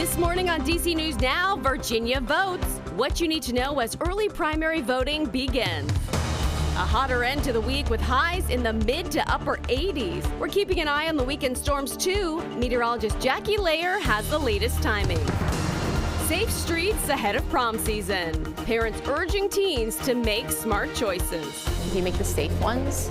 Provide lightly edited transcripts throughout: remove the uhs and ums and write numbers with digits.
This morning on DC News Now, Virginia votes. What you need to know as early primary voting begins. A hotter end to the week with highs in the mid to upper 80s. We're keeping an eye on the weekend storms too. Meteorologist Jackie Layer has the latest timing. Safe streets ahead of prom season. Parents urging teens to make smart choices. If you make the safe ones,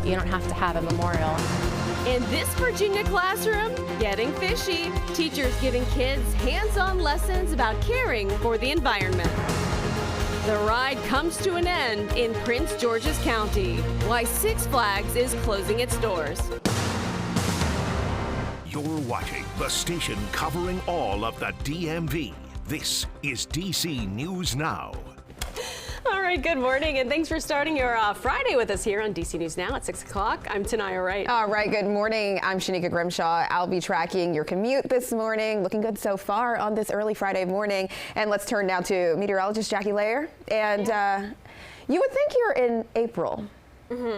you don't have to have a memorial. In this Virginia classroom, getting fishy. Teachers giving kids hands-on lessons about caring for the environment. The ride comes to an end in Prince George's County. Why Six Flags is closing its doors. You're watching the station covering all of the DMV. This is DC News Now. All right, good morning, and thanks for starting your Friday with us here on DC News Now at 6 o'clock. I'm Tanaya Wright. All right, good morning. I'm Shanika Grimshaw. I'll be tracking your commute this morning. Looking good so far on this early Friday morning. And let's turn now to meteorologist Jackie Layer. And you would think you're in April.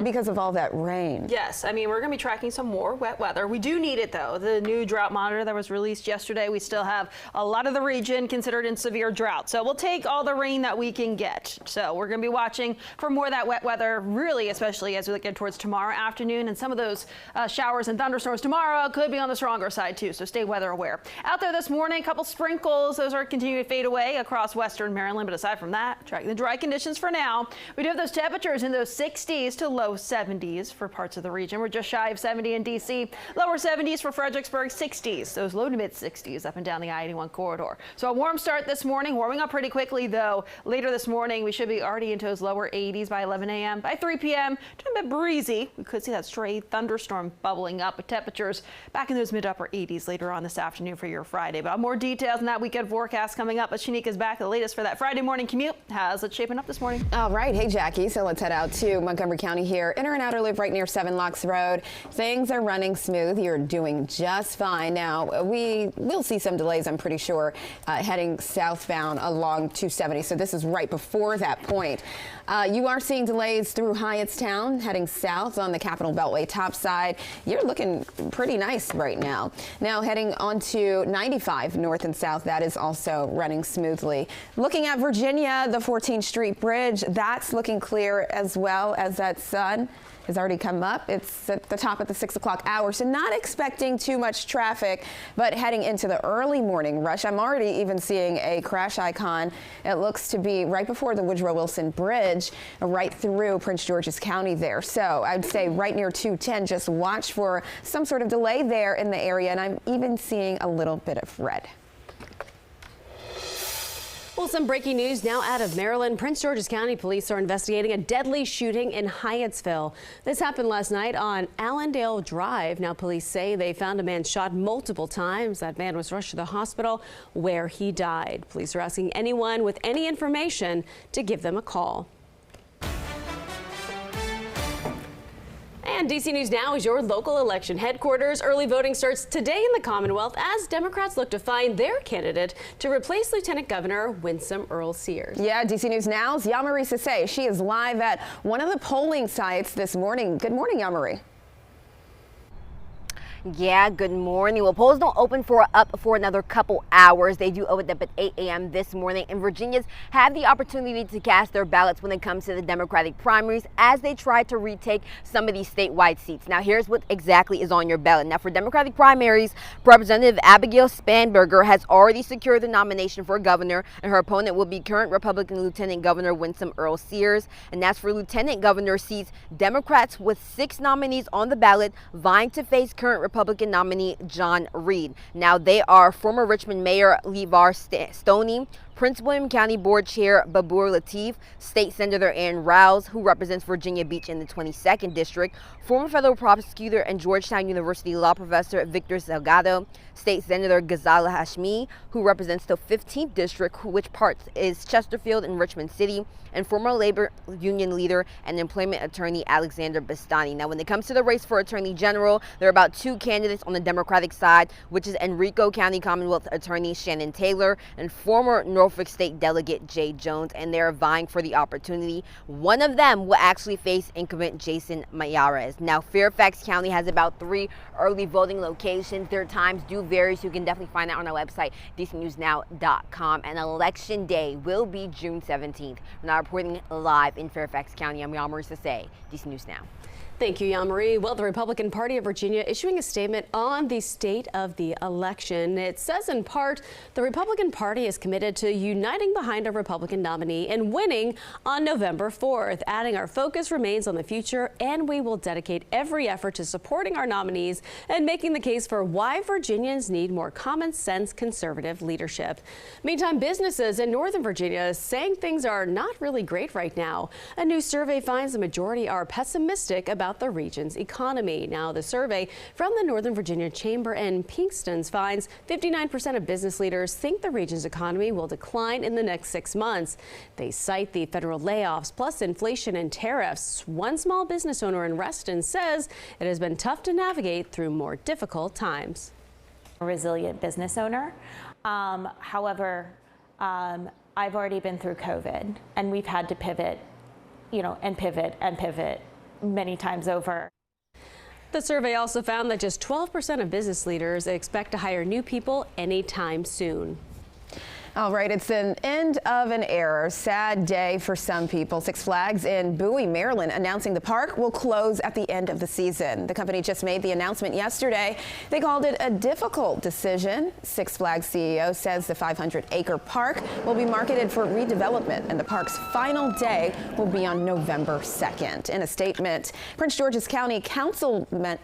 Because of all that rain. Yes, I mean, we're going to be tracking some more wet weather. We do need it, though. The new drought monitor that was released yesterday, we still have a lot of the region considered in severe drought. So we'll take all the rain that we can get. So we're going to be watching for more of that wet weather, really, especially as we look towards tomorrow afternoon. And some of those showers and thunderstorms tomorrow could be on the stronger side, too. So stay weather aware. Out there this morning, a couple sprinkles. Those are continuing to fade away across western Maryland. But aside from that, tracking the dry conditions for now. We do have those temperatures in those 60s to low 70s for parts of the region. We're just shy of 70 in DC, lower 70s for Fredericksburg, 60s, those low to mid 60s up and down the I-81 corridor. So a warm start this morning, warming up pretty quickly though. Later this morning, we should be already into those lower 80s by 11 a.m. By 3 p.m., a bit breezy. We could see that stray thunderstorm bubbling up with temperatures back in those mid upper 80s later on this afternoon for your Friday. But more details on that weekend forecast coming up. But Shanika's back, the latest for that Friday morning commute. How's it shaping up this morning? All right. Hey, Jackie. So let's head out to Montgomery County here. Inner and outer loop right near Seven Locks Road. Things are running smooth. You're doing just fine. Now, we will see some delays, I'm pretty sure, heading southbound along 270. So this is right before that point. You are seeing delays through Hyattstown, heading south on the Capitol Beltway top side. You're looking pretty nice right now. Now, heading onto 95 north and south, that is also running smoothly. Looking at Virginia, the 14th Street Bridge, that's looking clear as well as that sun has already come up. It's at the top of the 6 o'clock hour, so not expecting too much traffic, but heading into the early morning rush. I'm already even seeing a crash icon. It looks to be right before the Woodrow Wilson Bridge, right through Prince George's County there. So I'd say right near 210, just watch for some sort of delay there in the area, and I'm even seeing a little bit of red. Well, some breaking news now out of Maryland. Prince George's County police are investigating a deadly shooting in Hyattsville. This happened last night on Allendale Drive. Now, police say they found a man shot multiple times. That man was rushed to the hospital where he died. Police are asking anyone with any information to give them a call. And DC News Now is your local election headquarters. Early voting starts today in the Commonwealth as Democrats look to find their candidate to replace Lieutenant Governor Winsome Earle-Sears. Yeah, DC News Now's Yamarie Sase. She is live at one of the polling sites this morning. Good morning, Yamarie. Yeah, good morning. Well, polls don't open up for another couple hours. They do open up at 8 a.m. this morning, and Virginians have the opportunity to cast their ballots when it comes to the Democratic primaries as they try to retake some of these statewide seats. Now, here's what exactly is on your ballot. Now, for Democratic primaries, Representative Abigail Spanberger has already secured the nomination for governor, and her opponent will be current Republican Lieutenant Governor Winsome Earle-Sears. And that's for Lieutenant Governor seats, Democrats with 6 nominees on the ballot vying to face current Republican nominee John Reed. Now, they are former Richmond Mayor LeVar Stoney, Prince William County Board Chair Babur Lateef, State Senator Aaron Rouse, who represents Virginia Beach in the 22nd District, former federal prosecutor and Georgetown University law professor Victor Salgado, State Senator Ghazala Hashmi, who represents the 15th District, which parts is Chesterfield and Richmond City, and former labor union leader and employment attorney Alexander Bastani. Now, when it comes to the race for Attorney General, there are about 2 candidates on the Democratic side, which is Enrico County Commonwealth Attorney Shannon Taylor and former Norfolk Norfolk State Delegate Jay Jones, and they're vying for the opportunity. One of them will actually face incumbent Jason Miyares. Now, Fairfax County has about 3 early voting locations. Their times do vary, so you can definitely find that on our website, dcnewsnow.com. And Election Day will be June 17th. We're now reporting live in Fairfax County. I'm Yamarie Sase, DC News Now. Thank you, Yamarie. Well, the Republican Party of Virginia issuing a statement on the state of the election. It says in part, the Republican Party is committed to uniting behind a Republican nominee and winning on November 4th, adding our focus remains on the future and we will dedicate every effort to supporting our nominees and making the case for why Virginians need more common sense conservative leadership. Meantime, businesses in Northern Virginia saying things are not really great right now. A new survey finds the majority are pessimistic about the region's economy. Now, the survey from the Northern Virginia Chamber and Pinkston's finds 59% of business leaders think the region's economy will decline in the next 6 months. They cite the federal layoffs plus inflation and tariffs. One small business owner in Reston says it has been tough to navigate through more difficult times. A resilient business owner. However, I've already been through COVID and we've had to pivot, and pivot many times over. The survey also found that just 12% of business leaders expect to hire new people anytime soon. All right, it's an end of an era. Sad day for some people. Six Flags in Bowie, Maryland, announcing the park will close at the end of the season. The company just made the announcement yesterday. They called it a difficult decision. Six Flags CEO says the 500-acre park will be marketed for redevelopment, and the park's final day will be on November 2nd. In a statement, Prince George's County Councilwoman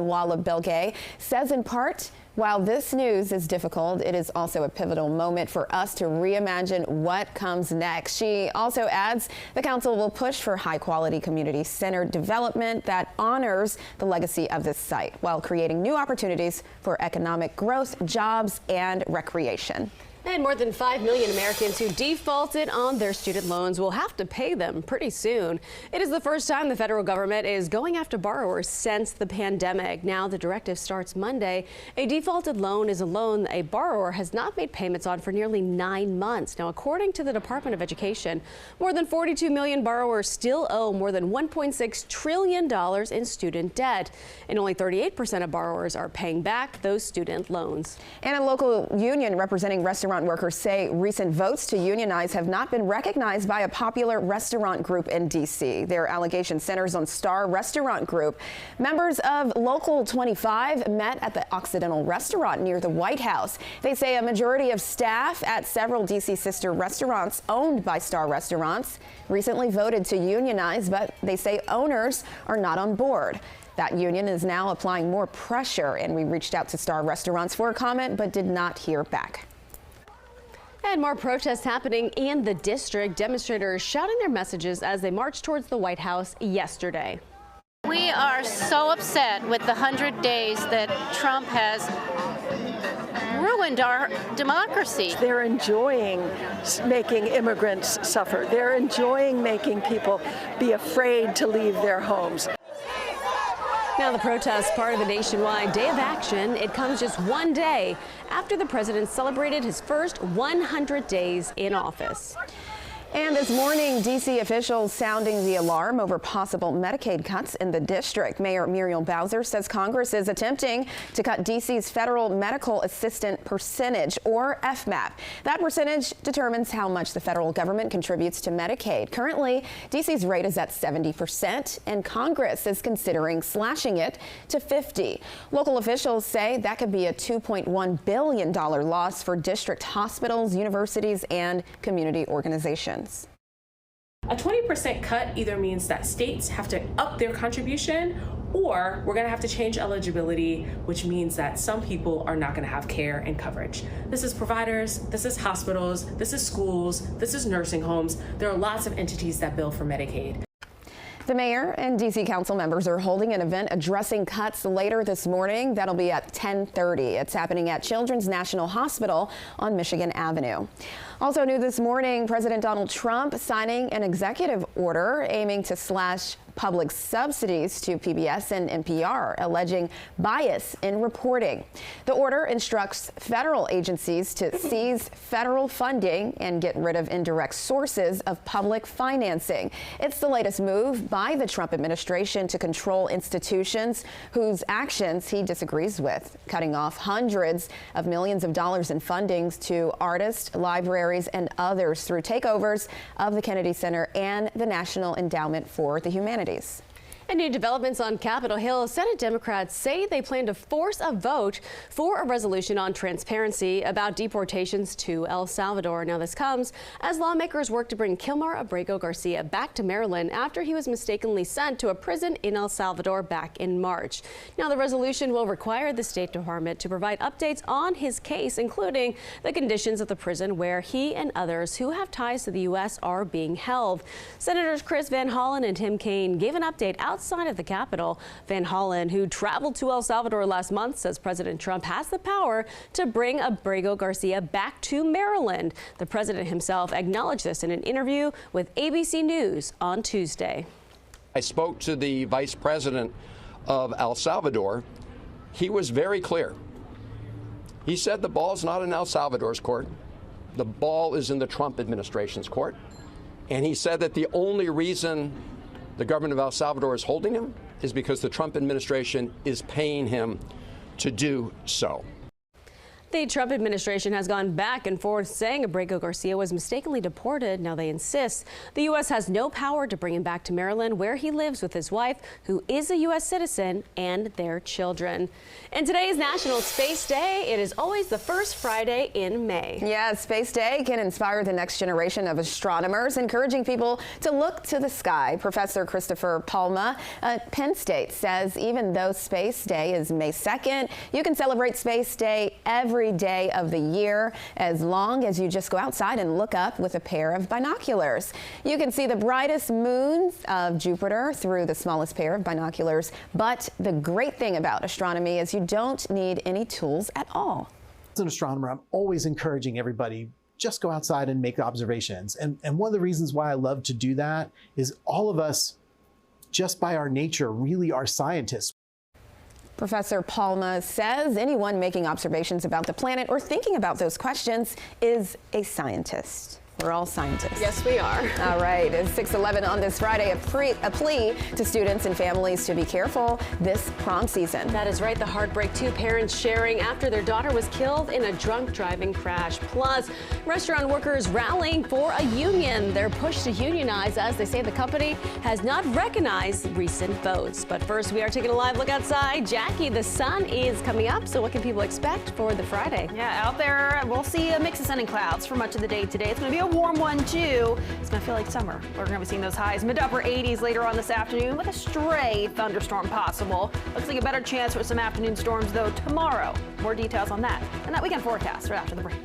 Walla Belgay says in part, while this news is difficult, it is also a pivotal moment for us to reimagine what comes next. She also adds the council will push for high-quality community-centered development that honors the legacy of this site while creating new opportunities for economic growth, jobs, and recreation. And more than 5 million Americans who defaulted on their student loans will have to pay them pretty soon. It is the first time the federal government is going after borrowers since the pandemic. Now the directive starts Monday. A defaulted loan is a loan a borrower has not made payments on for nearly 9 months. Now, according to the Department of Education, more than 42 million borrowers still owe more than $1.6 trillion in student debt, and only 38% of borrowers are paying back those student loans. And a local union representing restaurant workers say recent votes to unionize have not been recognized by a popular restaurant group in D.C. Their allegation centers on Star Restaurant Group. Members of Local 25 met at the Occidental Restaurant near the White House. They say a majority of staff at several D.C. sister restaurants owned by Star Restaurants recently voted to unionize, but they say owners are not on board. That union is now applying more pressure, and we reached out to Star Restaurants for a comment but did not hear back. And more protests happening in the district. Demonstrators shouting their messages as they marched towards the White House yesterday. We are so upset with the 100 days that Trump has ruined our democracy. They're enjoying making immigrants suffer. They're enjoying making people be afraid to leave their homes. Now the protest, part of a nationwide day of action. It comes just one day after the president celebrated his first 100 days in office. And this morning, D.C. officials sounding the alarm over possible Medicaid cuts in the district. Mayor Muriel Bowser says Congress is attempting to cut D.C.'s federal medical assistant percentage, or FMAP. That percentage determines how much the federal government contributes to Medicaid. Currently, D.C.'s rate is at 70%, and Congress is considering slashing it to 50%. Local officials say that could be a $2.1 billion loss for district hospitals, universities, and community organizations. A 20% cut either means that states have to up their contribution, or we're going to have to change eligibility, which means that some people are not going to have care and coverage. This is providers, this is hospitals, this is schools, this is nursing homes. There are lots of entities that bill for Medicaid. The mayor and D.C. council members are holding an event addressing cuts later this morning. That'll be at 10:30. It's happening at Children's National Hospital on Michigan Avenue. Also new this morning, President Donald Trump signing an executive order aiming to slash public subsidies to PBS and NPR, alleging bias in reporting. The order instructs federal agencies to seize federal funding and get rid of indirect sources of public financing. It's the latest move by the Trump administration to control institutions whose actions he disagrees with, cutting off hundreds of millions of dollars in fundings to artists, libraries, and others through takeovers of the Kennedy Center and the National Endowment for the Humanities. And new developments on Capitol Hill. Senate Democrats say they plan to force a vote for a resolution on transparency about deportations to El Salvador. Now, this comes as lawmakers work to bring Kilmar Abrego Garcia back to Maryland after he was mistakenly sent to a prison in El Salvador back in March. Now, the resolution will require the State Department to provide updates on his case, including the conditions of the prison where he and others who have ties to the U.S. are being held. Senators Chris Van Hollen and Tim Kaine gave an update outside of the Capitol. Van Hollen, who traveled to El Salvador last month, says President Trump has the power to bring Abrego Garcia back to Maryland. The president himself acknowledged this in an interview with ABC News on Tuesday. I spoke to the vice president of El Salvador. He was very clear. He said the ball is not in El Salvador's court. The ball is in the Trump administration's court. And he said that the only reason the government of El Salvador is holding him is because the Trump administration is paying him to do so. The Trump administration has gone back and forth saying Abrego Garcia was mistakenly deported. Now they insist the U.S. has no power to bring him back to Maryland, where he lives with his wife, who is a U.S. citizen, and their children. And today is National Space Day. It is always the first Friday in May. Yeah, Space Day can inspire the next generation of astronomers, encouraging people to look to the sky. Professor Christopher Palma at Penn State says even though Space Day is May 2nd, you can celebrate Space Day every day of the year as long as you just go outside and look up with a pair of binoculars. You can see the brightest moons of Jupiter through the smallest pair of binoculars. But the great thing about astronomy is you don't need any tools at all. As an astronomer, I'm always encouraging everybody, just go outside and make observations. And one of the reasons why I love to do that is all of us, just by our nature, really are scientists. Professor Palma says anyone making observations about the planet or thinking about those questions is a scientist. We're all scientists. Yes, we are. All right. It's 6:11 on this Friday. A plea to students and families to be careful this prom season. That is right. The heartbreak two parents sharing after their daughter was killed in a drunk driving crash. Plus, restaurant workers rallying for a union. They're pushed to unionize as they say the company has not recognized recent votes. But first, we are taking a live look outside. Jackie, the sun is coming up. So what can people expect for the Friday? Yeah, out there, we'll see a mix of sun and clouds for much of the day today. It's going to be a warm one, too. It's going to feel like summer. We're going to be seeing those highs mid to upper 80s later on this afternoon with a stray thunderstorm possible. Looks like a better chance for some afternoon storms, though, tomorrow. More details on that and that weekend forecast right after the break.